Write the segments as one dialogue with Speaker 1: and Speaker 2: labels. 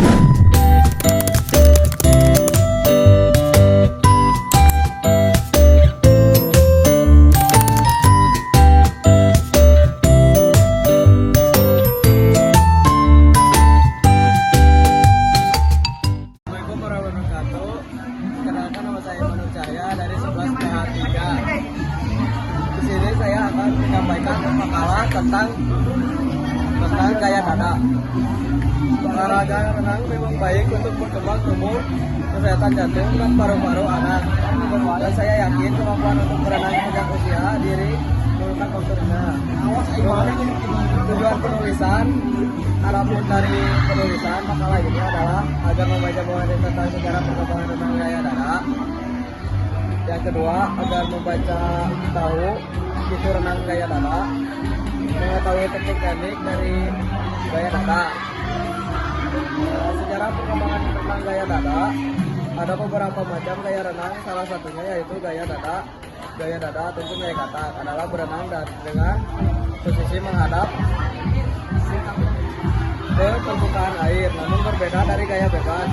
Speaker 1: Assalamualaikum warahmatullahi wabarakatuh. Kenalkan, nama saya Manu Cahya dari 11 PH3. Di sini saya akan menyampaikan makalah tentang gaya dada. Olahraga renang memang baik untuk perkembangan tubuh, kesehatan jantung dan paru-paru anak. Dan saya yakin kemampuan untuk berenang sejak usia diri merupakan faktornya. Tujuan penulisan, harapan dari penulisan makalah ini adalah agar membaca mengenai tentang sejarah perkembangan renang gaya dada. Yang kedua, agar membaca tahu itu renang gaya dada, mengetahui teknik-teknik dari gaya dada. Sejarah perkembangan renang gaya dada, ada beberapa macam gaya renang, salah satunya yaitu gaya dada. Gaya dada ataupun gaya katak adalah berenang dengan posisi menghadap ke permukaan air, namun berbeda dari gaya bebas.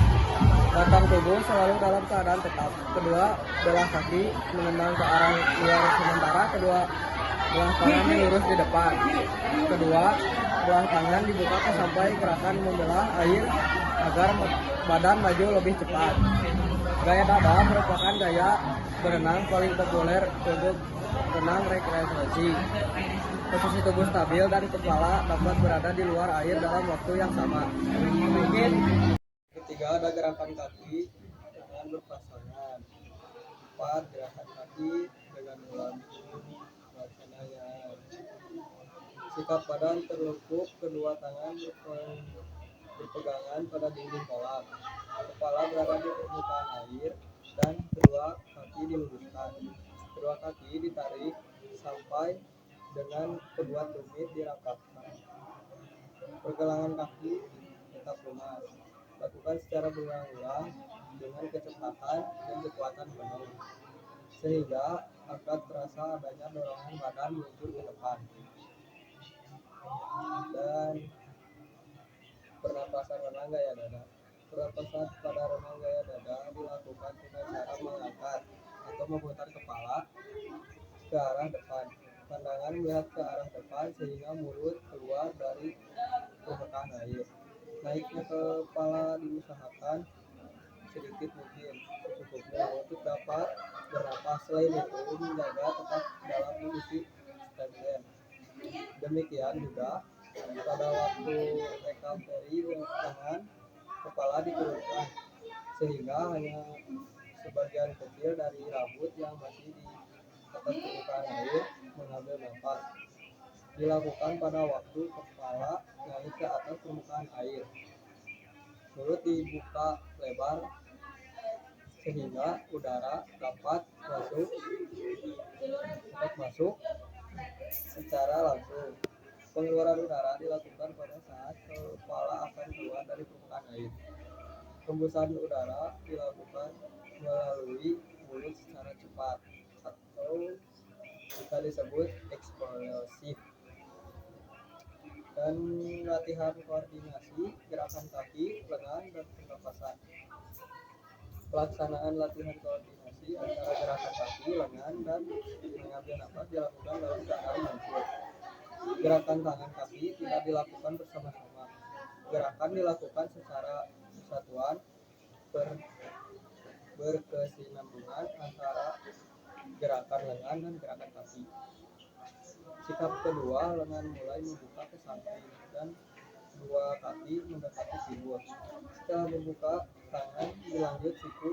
Speaker 1: Batang tubuh selalu dalam keadaan tetap. Kedua belah kaki menendang ke arah luar, sementara kedua belah tangan lurus di depan. Kedua belah tangan dibuka sampai gerakan membelah air agar badan maju lebih cepat. Gaya dada merupakan gaya berenang paling populer untuk renang rekreasi. Posisi tubuh stabil dan kepala dapat berada di luar air dalam waktu yang sama. Mungkin ketiga, ada gerakan kaki dengan berpasangan. 4, gerakan kaki dengan melambung pelaksanaan. Sikap badan terlekuk, kedua tangan berpegangan pada dinding kolam. Kepala berada di permukaan air dan kedua kaki diluruskan. Kedua kaki ditarik sampai dengan kedua tumit dirapatkan. Pergelangan kaki tetap lunas. Lakukan secara berulang-ulang dengan kecepatan dan kekuatan penuh, sehingga akan terasa adanya dorongan badan meluncur ke depan. Dan pernapasan renang gaya dada. Pernapasan pada renang gaya dada dilakukan dengan cara mengangkat atau memutar kepala ke arah depan. Pandangan melihat ke arah depan sehingga mulut keluar dari permukaan air. Naiknya kepala diusahakan sedikit mungkin secukupnya untuk dapat bernapas. Selain itu, menjaga tetap dalam kondisi stand. Demikian juga pada waktu recovery tangan kepala diturunkan sehingga hanya sebagian kecil dari rambut yang masih di atas permukaan air mengambil nafas. Dilakukan pada waktu kepala naik ke atas permukaan air. Mulut dibuka lebar sehingga udara dapat masuk secara langsung. Pengeluaran udara dilakukan pada saat kepala akan keluar dari permukaan air. Hembusan udara dilakukan melalui mulut secara cepat atau bisa disebut eksplosif. Dan latihan koordinasi gerakan kaki, lengan, dan pernapasan. Pelaksanaan latihan koordinasi antara gerakan kaki, lengan, dan mengambil nafas dilakukan dalam keadaan mancur. Gerakan tangan kaki tidak dilakukan bersama-sama. Gerakan dilakukan secara kesatuan berkesinambungan antara gerakan lengan dan gerakan kaki. Sikap kedua, lengan mulai membuka ke samping dan dua kaki mendekati pinggul. Setelah membuka tangan, dilanjut siku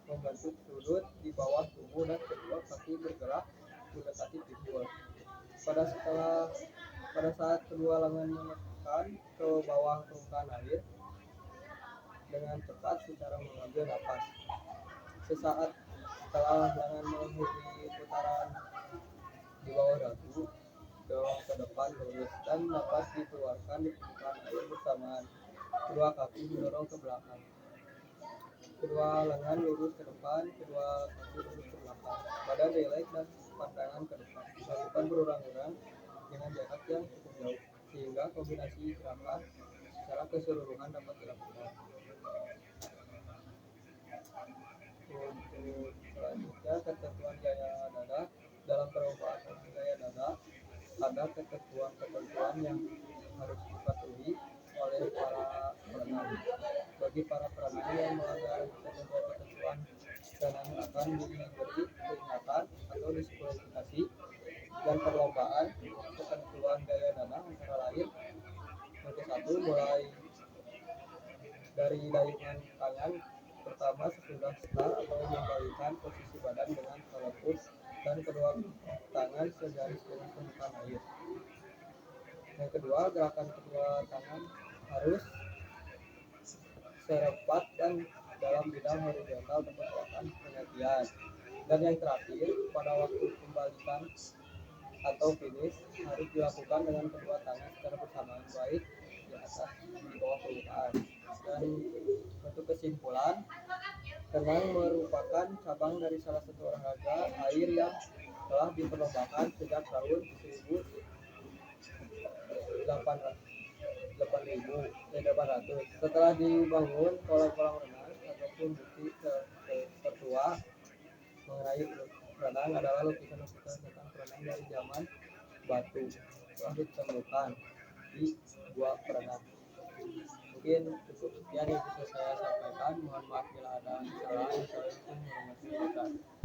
Speaker 1: membentuk sudut di bawah tubuh dan kedua kaki bergerak mendekati pinggul. Pada saat kedua lengan menekan ke bawah permukaan air dengan tepat secara mengambil napas. Sesaat setelah lengan mengakhiri putaran di bawah dagu, dorong ke depan lurus dan napas dikeluarkan di permukaan air bersamaan. Kedua kaki didorong ke belakang. Kedua lengan lurus ke depan, kedua kaki lurus ke belakang. Badan rileks dan pandangan ke depan. Lakukan berulang-ulang dengan jarak yang cukup jauh, sehingga kombinasi gerakan secara keseluruhan dapat dilakukan. Untuk selanjutnya ketentuan gaya dada dalam perlombaan gaya dada ada ketentuan-ketentuan yang harus dipatuhi oleh para perenang. Bagi para perenang yang melanggar ketentuan-ketentuan, perenang akan diberi peringatan atau diskualifikasi. Dan perlombaan ketentuan gaya dada antara lain untuk satu mulai dari dayungan tangan pertama sesudah start atau membalikkan posisi badan dengan terlepas dan kedua tangan segaris dengan permukaan air. Yang kedua, gerakan kedua tangan harus serempat dan dalam bidang horizontal berdasarkan pengertian. Dan yang terakhir, pada waktu pembalikan atau finish harus dilakukan dengan kedua tangan secara bersamaan baik di atas di bawah permukaan. Dan untuk kesimpulan, renang merupakan cabang dari salah satu olahraga air yang telah diperlombakan sejak tahun 1800. Setelah dibangun kolam-kolam renang ataupun bukti tertua mengenai renang adalah lukisan-lukisan tentang renang dari zaman batu telah ditemukan di gua renang. Mungkin cukup sekian yang bisa saya sampaikan. Mohon maaf bila ada kesalahan. Assalamualaikum warahmatullahi wabarakatuh.